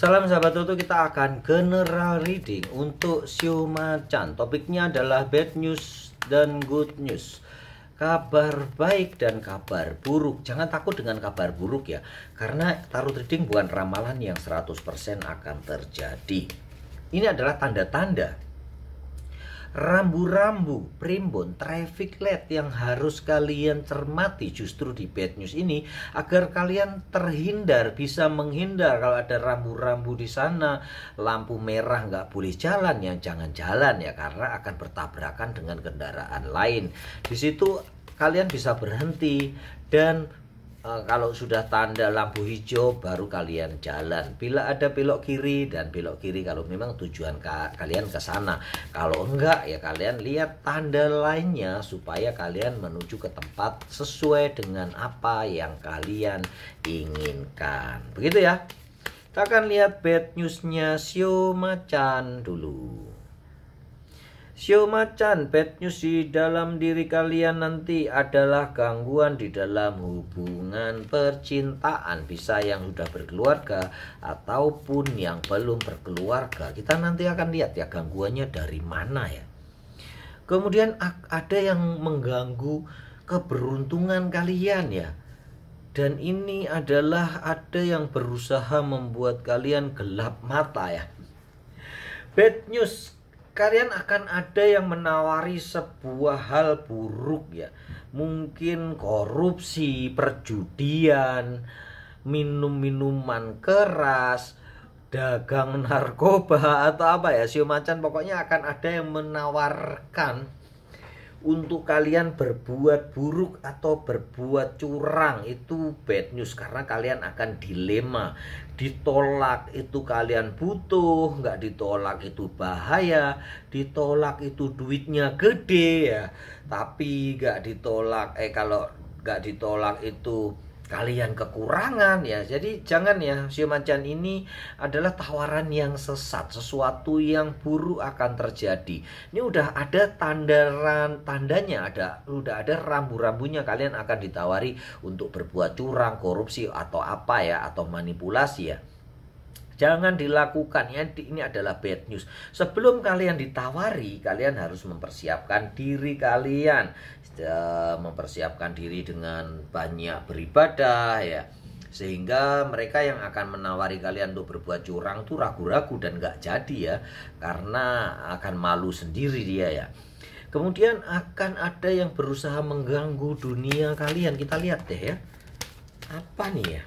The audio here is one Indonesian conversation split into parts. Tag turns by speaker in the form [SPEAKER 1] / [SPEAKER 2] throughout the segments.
[SPEAKER 1] Salam sahabat Toto, kita akan general reading untuk Shio-chan. Topiknya adalah bad news dan good news. Kabar baik dan kabar buruk. Jangan takut dengan kabar buruk ya, karena tarot reading bukan ramalan yang 100% akan terjadi. Ini adalah tanda-tanda rambu-rambu, primbon, traffic light yang harus kalian cermati justru di bad news ini, agar kalian terhindar, bisa menghindar. Kalau ada rambu-rambu di sana, lampu merah nggak boleh jalan, ya jangan jalan ya, karena akan bertabrakan dengan kendaraan lain. Di situ kalian bisa berhenti dan kalau sudah tanda lampu hijau baru kalian jalan. Bila ada belok kiri dan belok kiri kalau memang tujuan kalian ke sana. Kalau enggak ya kalian lihat tanda lainnya supaya kalian menuju ke tempat sesuai dengan apa yang kalian inginkan. Begitu ya. Kita akan lihat bad newsnya Shio-chan dulu. Shio-chan, bad news di dalam diri kalian nanti adalah gangguan di dalam hubungan percintaan. Bisa yang sudah berkeluarga ataupun yang belum berkeluarga. Kita nanti akan lihat ya gangguannya dari mana ya. Kemudian ada yang mengganggu keberuntungan kalian ya. Dan ini adalah ada yang berusaha membuat kalian gelap mata ya. Bad news, kalian akan ada yang menawari sebuah hal buruk ya. Mungkin korupsi, perjudian, minum-minuman keras, dagang narkoba atau apa ya. Shio-chan pokoknya akan ada yang menawarkan untuk kalian berbuat buruk atau berbuat curang. Itu bad news karena kalian akan dilema. Ditolak itu kalian butuh, nggak ditolak itu bahaya, ditolak itu duitnya gede ya, tapi nggak ditolak kalau nggak ditolak itu kalian kekurangan ya. Jadi jangan ya, Shio-chan ini adalah tawaran yang sesat, sesuatu yang buruk akan terjadi. Ini udah ada tandanya, udah ada rambu-rambunya kalian akan ditawari untuk berbuat curang, korupsi atau apa ya, atau manipulasi ya. Jangan dilakukan ya, ini adalah bad news. Sebelum kalian ditawari, kalian harus mempersiapkan diri kalian. Mempersiapkan diri dengan banyak beribadah ya. Sehingga mereka yang akan menawari kalian untuk berbuat curang tuh ragu-ragu dan gak jadi ya. Karena akan malu sendiri dia ya. Kemudian akan ada yang berusaha mengganggu dunia kalian. Kita lihat deh ya. Apa nih ya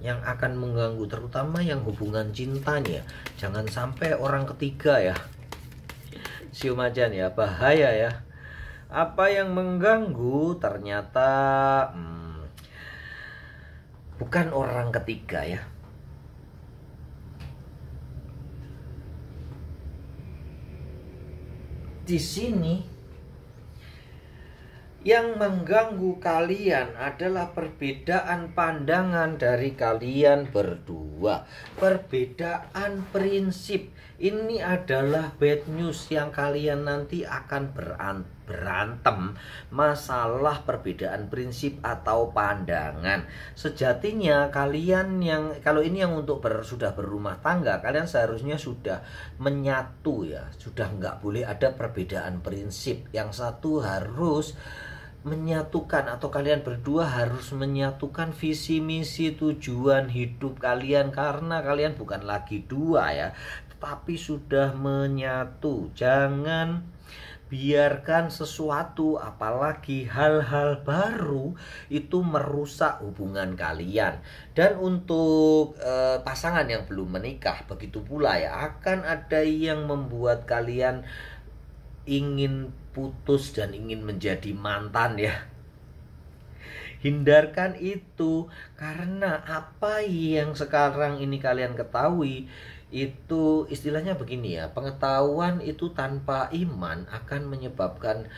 [SPEAKER 1] yang akan mengganggu, terutama yang hubungan cintanya. Jangan sampai orang ketiga ya. Shio-chan ya, bahaya ya. Apa yang mengganggu ternyata bukan orang ketiga ya. Di sini yang mengganggu kalian adalah perbedaan pandangan dari kalian berdua. Perbedaan prinsip. Ini adalah bad news yang kalian nanti akan berantem masalah perbedaan prinsip atau pandangan. Sejatinya kalian yang, kalau ini yang untuk sudah berumah tangga, kalian seharusnya sudah menyatu ya. Sudah nggak boleh ada perbedaan prinsip. Yang satu harus menyatukan, atau kalian berdua harus menyatukan visi misi tujuan hidup kalian, karena kalian bukan lagi dua ya, tetapi sudah menyatu. Jangan biarkan sesuatu, apalagi hal-hal baru itu merusak hubungan kalian. Dan untuk pasangan yang belum menikah begitu pula ya, akan ada yang membuat kalian ingin putus dan ingin menjadi mantan ya. Hindarkan itu, karena apa yang sekarang ini kalian ketahui itu istilahnya begini ya, pengetahuan itu tanpa iman akan menyebabkan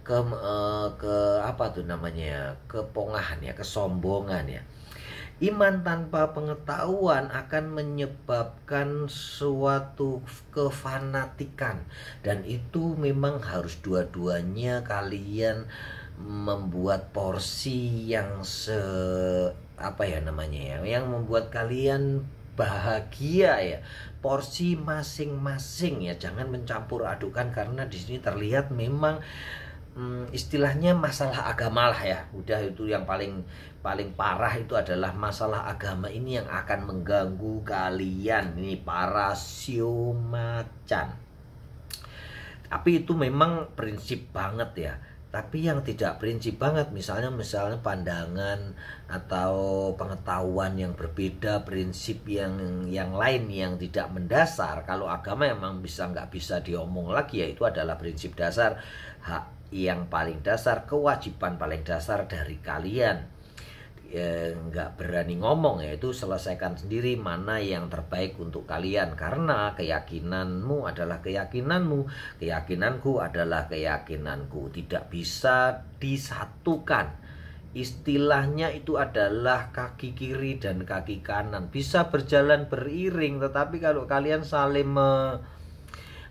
[SPEAKER 1] ke apa tuh namanya, kepongahan ya, kesombongan ya. Iman tanpa pengetahuan akan menyebabkan suatu kefanatikan, dan itu memang harus dua-duanya kalian membuat porsi yang apa ya namanya ya, yang membuat kalian bahagia ya. Porsi masing-masing ya, jangan mencampur adukan, karena di sini terlihat memang istilahnya masalah agama lah ya. Udah, itu yang paling parah itu adalah masalah agama ini yang akan mengganggu kalian ini para sio macan. Tapi itu memang prinsip banget ya. Tapi yang tidak prinsip banget, misalnya pandangan atau pengetahuan yang berbeda, prinsip yang lain yang tidak mendasar. Kalau agama emang nggak bisa diomong lagi ya, itu adalah prinsip dasar, hak yang paling dasar, kewajiban paling dasar dari kalian. Nggak berani ngomong, yaitu selesaikan sendiri mana yang terbaik untuk kalian, karena keyakinanmu adalah keyakinanmu, keyakinanku adalah keyakinanku, tidak bisa disatukan. Istilahnya itu adalah kaki kiri dan kaki kanan bisa berjalan beriring, tetapi kalau kalian saling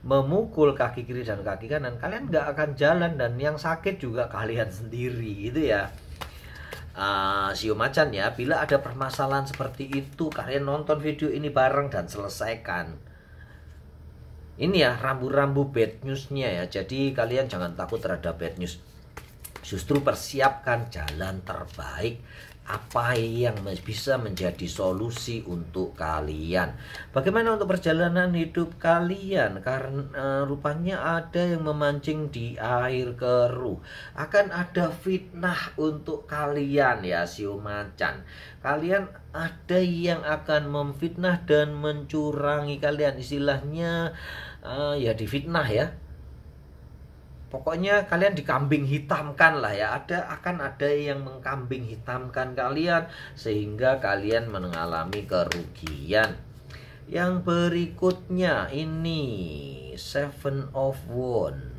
[SPEAKER 1] memukul kaki kiri dan kaki kanan, kalian nggak akan jalan, dan yang sakit juga kalian sendiri gitu ya. Sio macan ya, bila ada permasalahan seperti itu, kalian nonton video ini bareng dan selesaikan. Ini ya rambu-rambu bad newsnya ya. Jadi kalian jangan takut terhadap bad news, justru persiapkan jalan terbaik, apa yang bisa menjadi solusi untuk kalian. Bagaimana untuk perjalanan hidup kalian? Karena rupanya ada yang memancing di air keruh. Akan ada fitnah untuk kalian ya sio macan. Kalian ada yang akan memfitnah dan mencurangi kalian. Istilahnya ya difitnah ya. Pokoknya kalian dikambing hitamkan lah ya. Akan ada yang mengkambing hitamkan kalian sehingga kalian mengalami kerugian. Yang berikutnya ini Seven of Wands.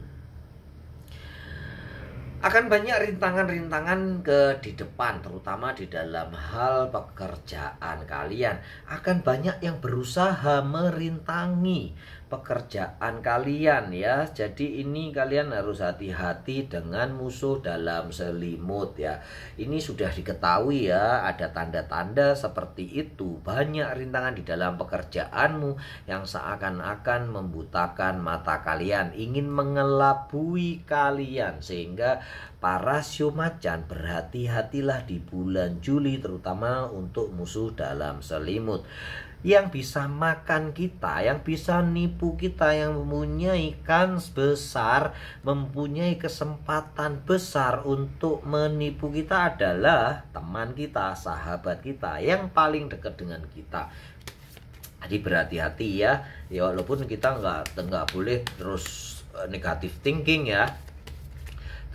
[SPEAKER 1] Akan banyak rintangan-rintangan di depan, terutama di dalam hal pekerjaan kalian. Akan banyak yang berusaha merintangi pekerjaan kalian ya. Jadi ini kalian harus hati-hati dengan musuh dalam selimut ya. Ini sudah diketahui ya, ada tanda-tanda seperti itu. Banyak rintangan di dalam pekerjaanmu yang seakan-akan membutakan mata kalian, ingin mengelabui kalian, sehingga para sio macan berhati-hatilah di bulan Juli, terutama untuk musuh dalam selimut yang bisa makan kita, yang bisa nipu kita, yang mempunyai kans besar, mempunyai kesempatan besar untuk menipu kita adalah teman kita, sahabat kita yang paling dekat dengan kita. Jadi berhati-hati ya. Ya walaupun kita nggak boleh terus negative thinking ya.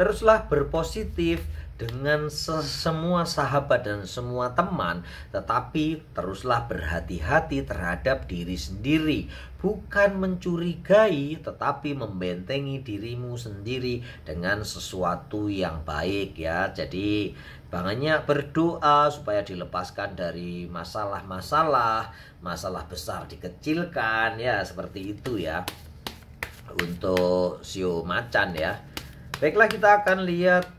[SPEAKER 1] Teruslah berpositif dengan semua sahabat dan semua teman, tetapi teruslah berhati-hati terhadap diri sendiri. Bukan mencurigai, tetapi membentengi dirimu sendiri dengan sesuatu yang baik ya. Jadi banyak berdoa supaya dilepaskan dari masalah besar dikecilkan ya, seperti itu ya untuk sio macan ya. Baiklah, kita akan lihat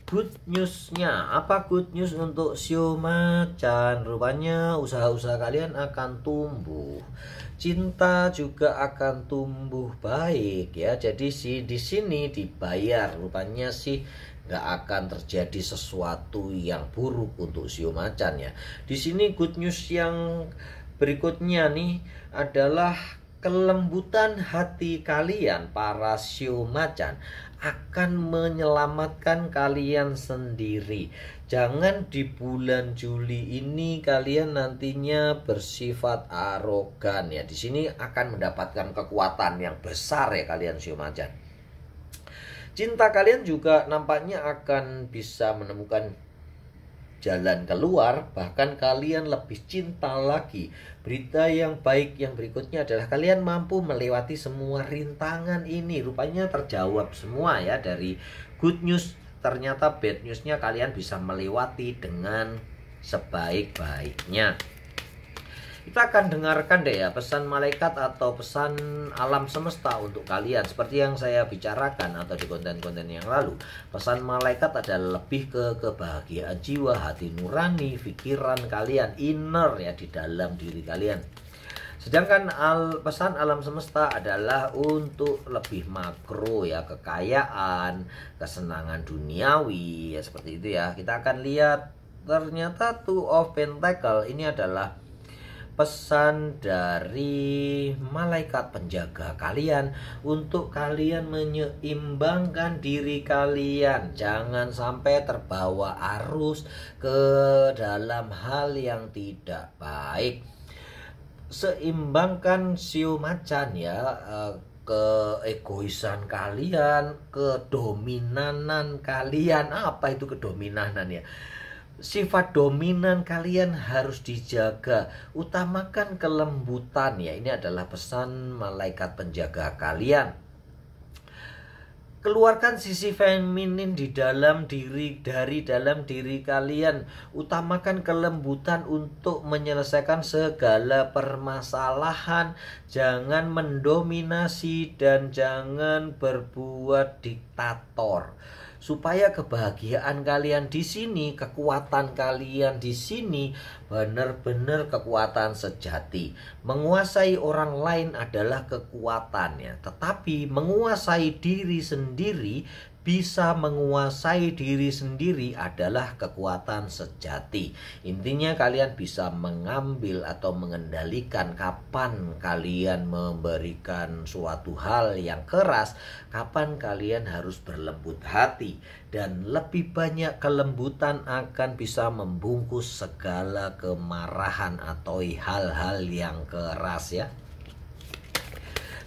[SPEAKER 1] good newsnya. Apa good news untuk sio macan? Rupanya usaha-usaha kalian akan tumbuh, cinta juga akan tumbuh baik ya. Jadi di sini dibayar. Rupanya sih nggak akan terjadi sesuatu yang buruk untuk sio macan ya. Di sini good news yang berikutnya nih adalah kelembutan hati kalian para sio macan akan menyelamatkan kalian sendiri. Jangan di bulan Juli ini kalian nantinya bersifat arogan ya. Di sini akan mendapatkan kekuatan yang besar ya kalian sio macan. Cinta kalian juga nampaknya akan bisa menemukan jalan keluar, bahkan kalian lebih cinta lagi. Berita yang baik yang berikutnya adalah kalian mampu melewati semua rintangan ini. Rupanya terjawab semua ya dari good news. Ternyata bad newsnya kalian bisa melewati dengan sebaik-baiknya. Kita akan dengarkan deh ya pesan malaikat atau pesan alam semesta untuk kalian. Seperti yang saya bicarakan atau di konten-konten yang lalu, pesan malaikat adalah lebih ke kebahagiaan jiwa, hati nurani, pikiran kalian, inner ya, di dalam diri kalian. Sedangkan pesan alam semesta adalah untuk lebih makro ya, kekayaan, kesenangan duniawi ya, seperti itu ya. Kita akan lihat ternyata Two of Pentacle ini adalah pesan dari malaikat penjaga kalian untuk kalian menyeimbangkan diri kalian. Jangan sampai terbawa arus ke dalam hal yang tidak baik. Seimbangkan shio macan ya, keegoisan kalian, kedominanan kalian. Apa itu kedominanan ya? Sifat dominan kalian harus dijaga. Utamakan kelembutan ya. Ini adalah pesan malaikat penjaga kalian. Keluarkan sisi feminin di dalam diri, dari dalam diri kalian. Utamakan kelembutan untuk menyelesaikan segala permasalahan. Jangan mendominasi dan jangan berbuat diktator. Supaya kebahagiaan kalian di sini, kekuatan kalian di sini benar-benar kekuatan sejati. Menguasai orang lain adalah kekuatannya, tetapi menguasai diri sendiri, bisa menguasai diri sendiri adalah kekuatan sejati. Intinya kalian bisa mengambil atau mengendalikan kapan kalian memberikan suatu hal yang keras, kapan kalian harus berlembut hati. Dan lebih banyak kelembutan akan bisa membungkus segala kemarahan atau hal-hal yang keras ya.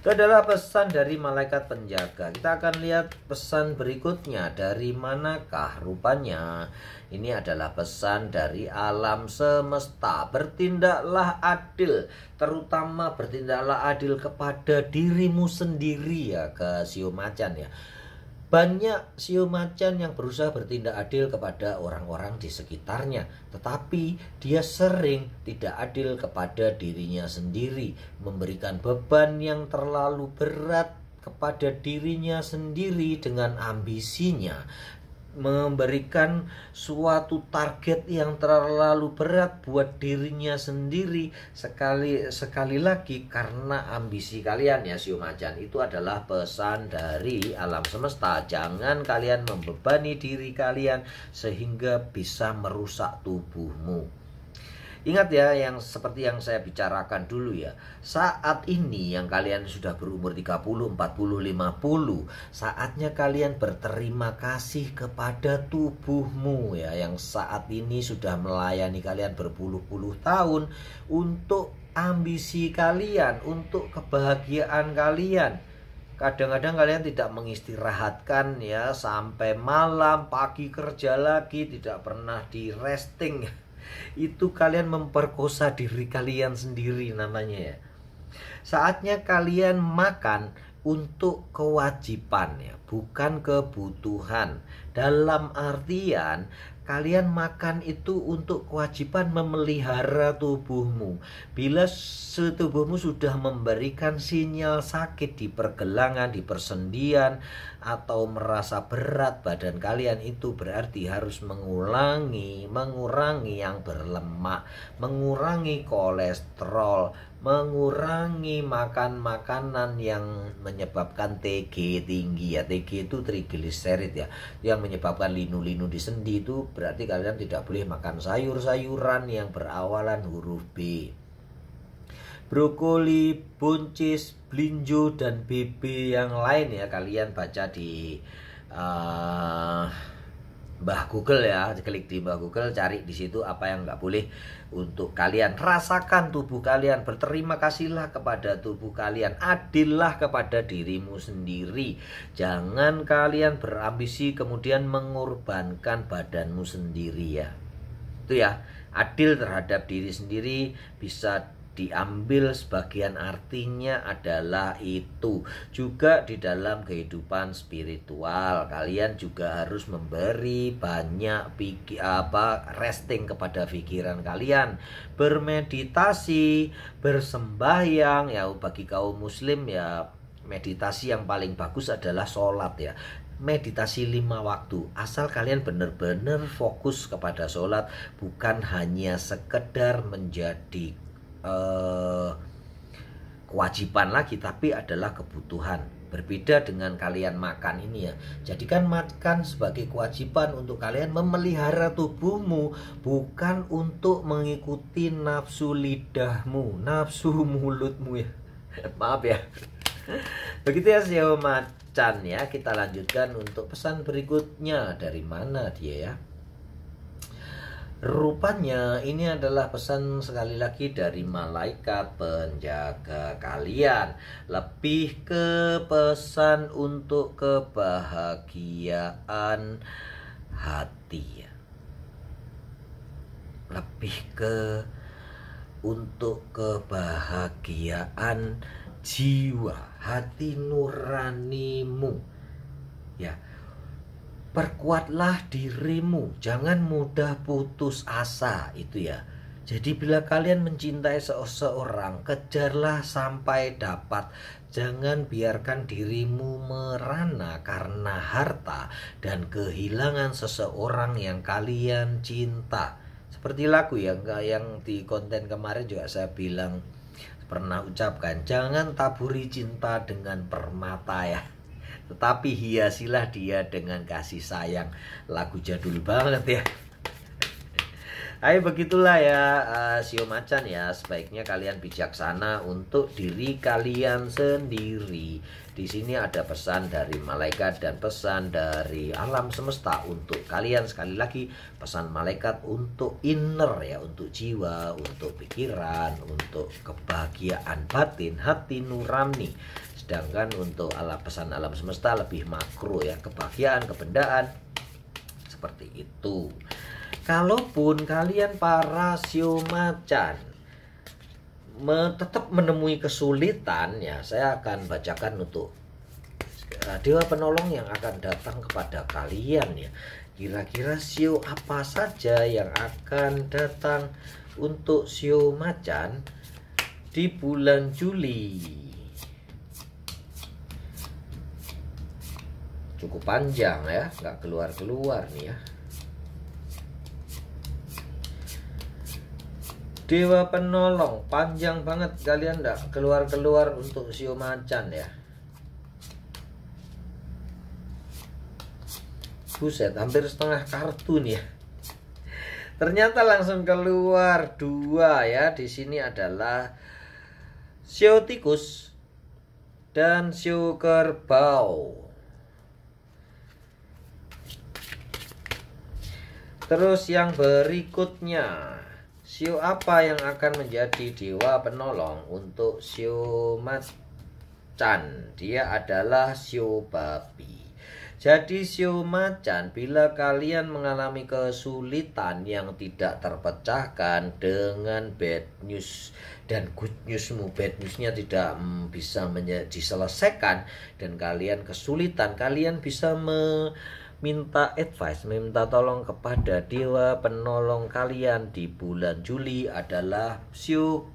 [SPEAKER 1] Itu adalah pesan dari malaikat penjaga. Kita akan lihat pesan berikutnya. Dari manakah? Rupanya ini adalah pesan dari alam semesta. Bertindaklah adil, terutama bertindaklah adil kepada dirimu sendiri ya, ke shio macan ya. Banyak shio macan yang berusaha bertindak adil kepada orang-orang di sekitarnya, tetapi dia sering tidak adil kepada dirinya sendiri, memberikan beban yang terlalu berat kepada dirinya sendiri dengan ambisinya, memberikan suatu target yang terlalu berat buat dirinya sendiri. Sekali lagi karena ambisi kalian ya shio macan. Itu adalah pesan dari alam semesta. Jangan kalian membebani diri kalian sehingga bisa merusak tubuhmu. Ingat ya, yang seperti yang saya bicarakan dulu ya. Saat ini yang kalian sudah berumur 30, 40, 50, saatnya kalian berterima kasih kepada tubuhmu ya, yang saat ini sudah melayani kalian berpuluh-puluh tahun untuk ambisi kalian, untuk kebahagiaan kalian. Kadang-kadang kalian tidak mengistirahatkan ya, sampai malam, pagi kerja lagi, tidak pernah di resting. Itu kalian memperkosa diri kalian sendiri namanya ya. Saatnya kalian makan untuk kewajiban ya, bukan kebutuhan. Dalam artian kalian makan itu untuk kewajiban memelihara tubuhmu. Bila tubuhmu sudah memberikan sinyal sakit di pergelangan, di persendian, atau merasa berat badan kalian, itu berarti harus mengurangi yang berlemak, mengurangi kolesterol, mengurangi makan makanan yang menyebabkan TG tinggi ya. TG itu trigliserid ya, yang menyebabkan linu-linu di sendi. Itu berarti kalian tidak boleh makan sayur-sayuran yang berawalan huruf B. Brokoli, buncis, blinjo, dan BB yang lain ya, kalian baca di Mbah Google ya, klik di Mbah Google, cari di situ apa yang nggak boleh untuk kalian. Rasakan tubuh kalian, berterima kasihlah kepada tubuh kalian, adillah kepada dirimu sendiri. Jangan kalian berambisi kemudian mengorbankan badanmu sendiri ya. Itu ya, adil terhadap diri sendiri, bisa diambil sebagian artinya adalah itu. Juga di dalam kehidupan spiritual kalian juga harus memberi banyak resting kepada pikiran kalian, bermeditasi, bersembahyang. Ya bagi kaum muslim ya meditasi yang paling bagus adalah sholat ya. Meditasi 5 waktu, asal kalian benar-benar fokus kepada sholat, bukan hanya sekedar menjadi kewajiban lagi, tapi adalah kebutuhan. Berbeda dengan kalian makan ini ya. Jadikan makan sebagai kewajiban untuk kalian memelihara tubuhmu, bukan untuk mengikuti nafsu lidahmu, nafsu mulutmu ya. Maaf ya. Begitu ya Sio Macan ya. Kita lanjutkan untuk pesan berikutnya. Dari mana dia ya? Rupanya ini adalah pesan sekali lagi dari malaikat penjaga kalian. Lebih ke pesan untuk kebahagiaan hati ya. Lebih ke untuk kebahagiaan jiwa, hati nuranimu ya. Perkuatlah dirimu, jangan mudah putus asa itu ya. Jadi bila kalian mencintai seseorang, kejarlah sampai dapat. Jangan biarkan dirimu merana karena harta dan kehilangan seseorang yang kalian cinta. Seperti lagu ya, yang di konten kemarin juga saya bilang, pernah ucapkan, jangan taburi cinta dengan permata ya, tetapi hiasilah dia dengan kasih sayang. Lagu jadul banget ya. Ayo begitulah ya Sio Macan ya. Sebaiknya kalian bijaksana untuk diri kalian sendiri. Di sini ada pesan dari malaikat dan pesan dari alam semesta untuk kalian. Sekali lagi pesan malaikat untuk inner ya, untuk jiwa, untuk pikiran, untuk kebahagiaan batin, hati nurani. Sedangkan untuk pesan alam semesta lebih makro ya, kebahagiaan, kebendaan, seperti itu. Kalaupun kalian para Sio Macan tetap menemui kesulitan ya, saya akan bacakan untuk dewa penolong yang akan datang kepada kalian ya. Kira-kira Sio apa saja yang akan datang untuk Sio Macan di bulan Juli? Cukup panjang ya, nggak keluar-keluar nih ya. Dewa penolong panjang banget, kalian nggak keluar-keluar untuk Sio Macan ya. Buset, hampir setengah kartu nih ya. Ternyata langsung keluar 2 ya. Di sini adalah Sio Tikus dan Sio Kerbau. Terus yang berikutnya, Sio apa yang akan menjadi dewa penolong untuk Sio Macan? Dia adalah Sio Babi. Jadi Sio Macan, bila kalian mengalami kesulitan yang tidak terpecahkan dengan bad news dan good newsmu, bad newsnya tidak bisa diselesaikan dan kalian kesulitan, kalian bisa minta advice, minta tolong kepada dewa penolong kalian di bulan Juli adalah Sio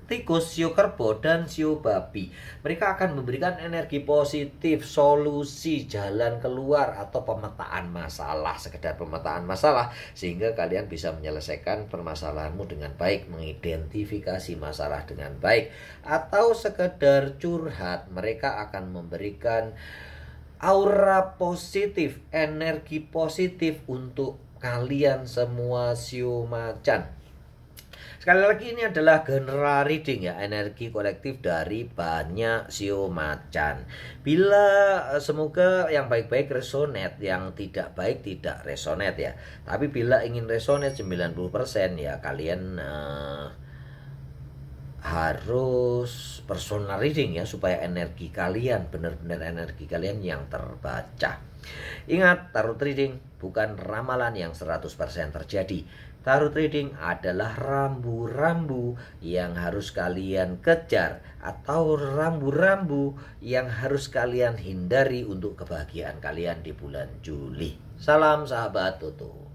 [SPEAKER 1] Tikus, Sio Kerbau, dan Sio Babi. Mereka akan memberikan energi positif, solusi, jalan keluar, atau pemetaan masalah, sekedar pemetaan masalah, sehingga kalian bisa menyelesaikan permasalahanmu dengan baik, mengidentifikasi masalah dengan baik, atau sekedar curhat. Mereka akan memberikan aura positif, energi positif untuk kalian semua Sio Macan. Sekali lagi ini adalah general reading ya, energi kolektif dari banyak Sio Macan. Bila semoga yang baik-baik resonate, yang tidak baik tidak resonate ya. Tapi bila ingin resonate 90% ya kalian harus personal reading ya, supaya energi kalian benar-benar energi kalian yang terbaca. Ingat, tarot reading bukan ramalan yang 100% terjadi. Tarot reading adalah rambu-rambu yang harus kalian kejar atau rambu-rambu yang harus kalian hindari untuk kebahagiaan kalian di bulan Juli. Salam sahabat Toto.